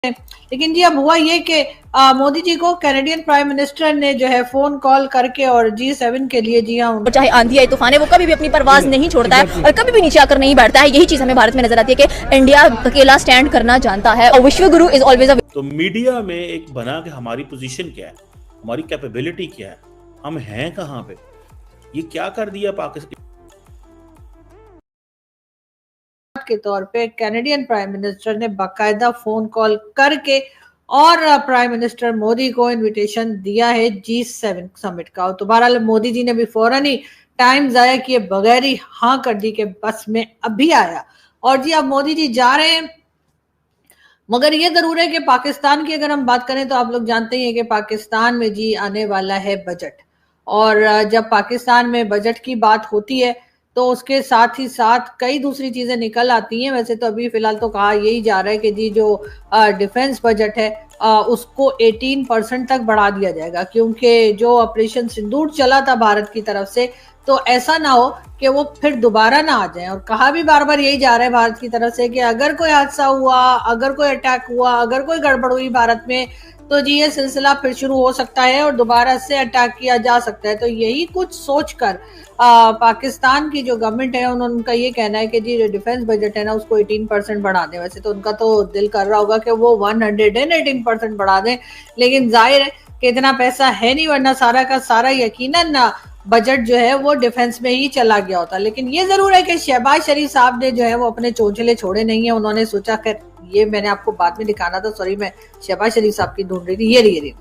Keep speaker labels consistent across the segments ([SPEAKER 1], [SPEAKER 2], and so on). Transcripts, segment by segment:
[SPEAKER 1] लेकिन जी अब हुआ ये कि मोदी जी को कैनेडियन प्राइम मिनिस्टर ने जो है फोन कॉल करके और G7 के लिए जी हाँ,
[SPEAKER 2] चाहे आंधी आए तूफान है, वो कभी भी अपनी परवाज नहीं छोड़ता है और कभी भी नीचे आकर नहीं बैठता है। यही चीज हमें भारत में नजर आती है कि इंडिया अकेला स्टैंड करना जानता है और विश्व गुरु इज ऑलवेज अ।
[SPEAKER 3] तो मीडिया में एक बना कि हमारी पोजीशन क्या है, हमारी कैपेबिलिटी क्या है, हम हैं कहाँ पे, ये क्या कर दिया पाकिस्तान
[SPEAKER 1] के तौर पे कैनेडियन प्राइम मिनिस्टर ने बाकायदा फोन कॉल करके और प्राइम मिनिस्टर मोदी को इनविटेशन दिया है G7 समिट का। तो बहरहाल मोदी जी ने भी फौरन ही टाइम जाया किए बगैर ही हाँ कर दी कि बस में अभी आया। और जी अब मोदी जी जा रहे हैं, मगर ये जरूर है कि पाकिस्तान की अगर हम बात करें तो आप लोग जानते ही हैं कि पाकिस्तान में जी आने वाला है बजट। और जब पाकिस्तान में बजट की बात होती है तो उसके साथ ही साथ कई दूसरी चीजें निकल आती हैं। वैसे तो अभी फिलहाल तो कहा यही जा रहा है कि जी जो डिफेंस बजट है उसको 18% तक बढ़ा दिया जाएगा, क्योंकि जो ऑपरेशन सिंदूर चला था भारत की तरफ से, तो ऐसा ना हो कि वो फिर दोबारा ना आ जाए। और कहा भी बार बार यही जा रहा है भारत की तरफ से कि अगर कोई हादसा हुआ, अगर कोई अटैक हुआ, अगर कोई गड़बड़ हुई भारत में, तो जी ये सिलसिला फिर शुरू हो सकता है और दोबारा से अटैक किया जा सकता है। तो यही कुछ सोचकर पाकिस्तान की जो गवर्नमेंट है उनका ये कहना है कि जी जो डिफेंस बजट है ना उसको 18% बढ़ा दें। वैसे तो उनका तो दिल कर रहा होगा कि वो 118% बढ़ा दें, लेकिन जाहिर है कि इतना पैसा है नहीं, वरना सारा का सारा यकीनन ना बजट जो है वो डिफेंस में ही चला गया होता। लेकिन ये जरूर है कि शहबाज शरीफ साहब ने जो है वो अपने चोंचले छोड़े नहीं है। उन्होंने सोचा कि ये मैंने आपको बाद में दिखाना था, सॉरी मैं शहबाज शरीफ साहब की ढूंढ रही थी, ये रही।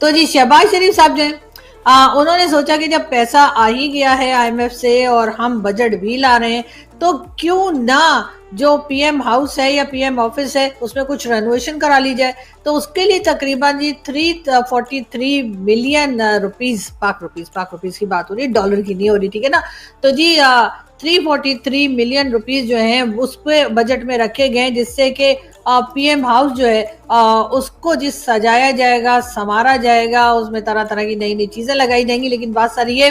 [SPEAKER 1] तो जी शहबाज शरीफ साहब जो है उन्होंने सोचा कि जब पैसा आ ही गया है IMF से और हम बजट भी ला रहे हैं, तो क्यों ना जो PM हाउस है या PM ऑफिस है उसमें कुछ रेनोवेशन करा ली जाए। तो उसके लिए तकरीबन जी 343 मिलियन रुपीस, पाक रुपीस की बात हो रही है, डॉलर की नहीं हो रही, ठीक है ना। तो जी 343 मिलियन रुपीस जो है उस पे बजट में रखे गए, जिससे कि PM हाउस जो है उसको जिस सजाया जाएगा, संवारा जाएगा, उसमें तरह तरह की नई नई चीजें लगाई जाएंगी। लेकिन बात सारी ये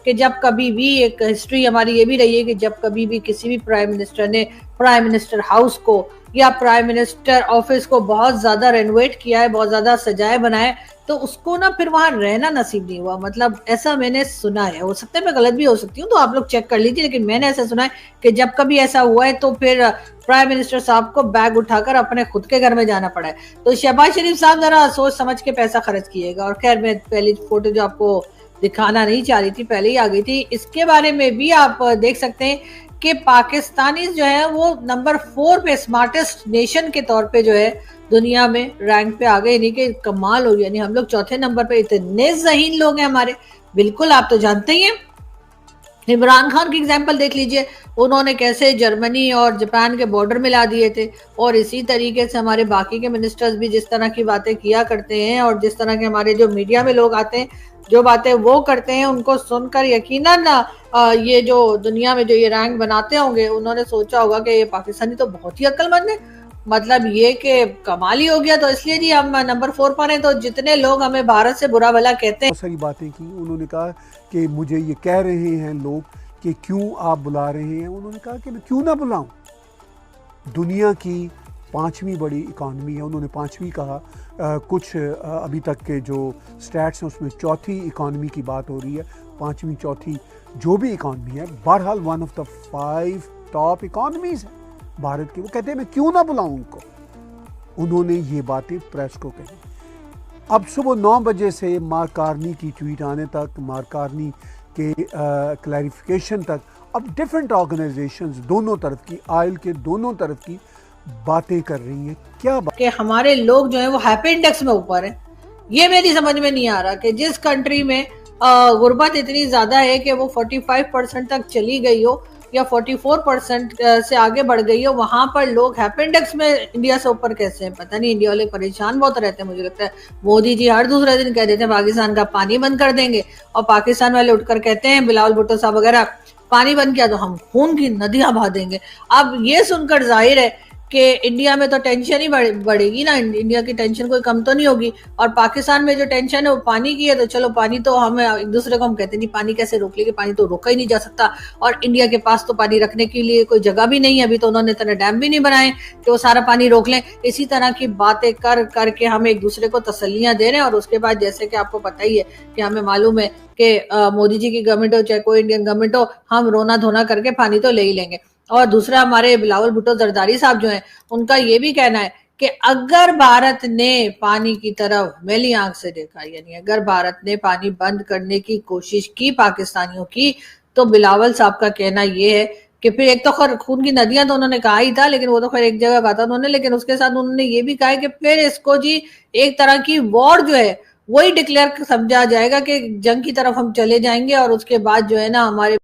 [SPEAKER 1] कि जब कभी भी, एक हिस्ट्री हमारी ये भी रही है कि जब कभी भी किसी भी प्राइम मिनिस्टर ने प्राइम मिनिस्टर हाउस को या प्राइम मिनिस्टर ऑफिस को बहुत ज्यादा रेनोवेट किया है, बहुत ज्यादा सजाए बनाए, तो उसको ना फिर वहां रहना नसीब नहीं हुआ। मतलब ऐसा मैंने सुना है, हो सकता है मैं गलत भी हो सकती हूँ, तो आप लोग चेक कर लीजिए, लेकिन मैंने ऐसा सुना है कि जब कभी ऐसा हुआ है तो फिर प्राइम मिनिस्टर साहब को बैग उठाकर अपने खुद के घर में जाना पड़ा है। तो शहबाज शरीफ साहब जरा सोच समझ के पैसा खर्च किएगा। और खैर मैं पहली फोटो जो आपको दिखाना नहीं चाह रही थी पहले ही आ गई थी, इसके बारे में भी आप देख सकते हैं कि पाकिस्तानी जो है वो नंबर 4 पे स्मार्टेस्ट नेशन के तौर पे जो है दुनिया में रैंक पे आ गए। नहीं कि कमाल हो गया, यानी हम लोग चौथे नंबर पे, इतने ज़हीन लोग हैं हमारे। बिल्कुल आप तो जानते ही हैं, इमरान खान की एग्जाम्पल देख लीजिए, उन्होंने कैसे जर्मनी और जापान के बॉर्डर मिला दिए थे। और इसी तरीके से हमारे बाकी के मिनिस्टर्स भी जिस तरह की बातें किया करते हैं और जिस तरह के हमारे जो मीडिया में लोग आते हैं जो बातें वो करते हैं, उनको सुनकर यकीनन ये जो दुनिया में जो ये रैंक बनाते होंगे उन्होंने सोचा होगा कि ये पाकिस्तानी तो बहुत ही अक्लमंद है, मतलब ये कि कमाल ही हो गया। तो इसलिए जी हम नंबर 4 पर हैं। तो जितने लोग हमें भारत से बुरा भला कहते हैं,
[SPEAKER 4] बहुत सारी बातें की। उन्होंने कहा कि मुझे ये कह रहे हैं लोग कि क्यों आप बुला रहे हैं। उन्होंने कहा कि मैं क्यों ना बुलाऊं, दुनिया की 5वीं बड़ी इकॉनमी है। उन्होंने 5वीं कहा, कुछ अभी तक के जो स्टैट्स हैं उसमें चौथी इकॉनमी की बात हो रही है, 5वीं चौथी जो भी इकॉनमी है, बहरहाल one of the 5 top economies है भारत की। वो कहते हैं मैं क्यों ना बुलाऊं उनको। उन्होंने ये बातें प्रेस को कही। अब सुबह 9 बजे से मार्क कार्नी की ट्वीट आने तक, मार्क कार्नी के क्लैरिफिकेशन तक, अब डिफरेंट ऑर्गेनाइजेशंस दोनों तरफ की, आयल के दोनों तरफ की बातें कर रही हैं। क्या बात
[SPEAKER 1] कि हमारे लोग जो है वो हैप्पी इंडेक्स में ऊपर है। ये मेरी समझ में नहीं आ रहा कि जिस कंट्री में गुर्बत इतनी ज्यादा है कि वो 45% तक चली गई हो या 44% से आगे बढ़ गई हो, वहां पर लोग हैप्पी इंडेक्स में इंडिया से ऊपर कैसे हैं। पता नहीं, इंडिया वाले परेशान बहुत रहते हैं। मुझे लगता है मोदी जी हर दूसरे दिन कह देते हैं पाकिस्तान का पानी बंद कर देंगे, और पाकिस्तान वाले उठकर कहते हैं, बिलावल भुट्टो साहब वगैरह, पानी बंद किया तो हम खून की नदियां बहा देंगे। अब ये सुनकर जाहिर है कि इंडिया में तो टेंशन ही बढ़ेगी ना, इंडिया की टेंशन कोई कम तो नहीं होगी। और पाकिस्तान में जो टेंशन है वो पानी की है, तो चलो पानी तो हम एक दूसरे को हम कहते नहीं पानी कैसे रोक लेंगे, पानी तो रोका ही नहीं जा सकता। और इंडिया के पास तो पानी रखने के लिए कोई जगह भी नहीं है, अभी तो उन्होंने इतने डैम भी नहीं बनाए कि वो सारा पानी रोक लें। इसी तरह की बातें कर करके हम एक दूसरे को तसल्लियां दे रहे हैं। और उसके बाद जैसे कि आपको पता ही है कि हमें मालूम है कि मोदी जी की गवर्नमेंट हो चाहे कोई इंडियन गवर्नमेंट हो, हम रोना धोना करके पानी तो ले ही लेंगे। और दूसरा हमारे बिलावल भुट्टो जरदारी साहब जो हैं, उनका ये भी कहना है कि अगर भारत ने पानी की तरफ मैली आंख से देखा, यानी अगर भारत ने पानी बंद करने की कोशिश की पाकिस्तानियों की, तो बिलावल साहब का कहना ये है कि फिर एक तो खैर खून की नदियां तो उन्होंने कहा ही था, लेकिन वो तो खैर एक जगह कहा था उन्होंने, लेकिन उसके साथ उन्होंने ये भी कहा है कि फिर इसको जी एक तरह की वॉर जो है वही डिक्लेयर समझा जाएगा कि जंग की तरफ हम चले जाएंगे। और उसके बाद जो है ना हमारे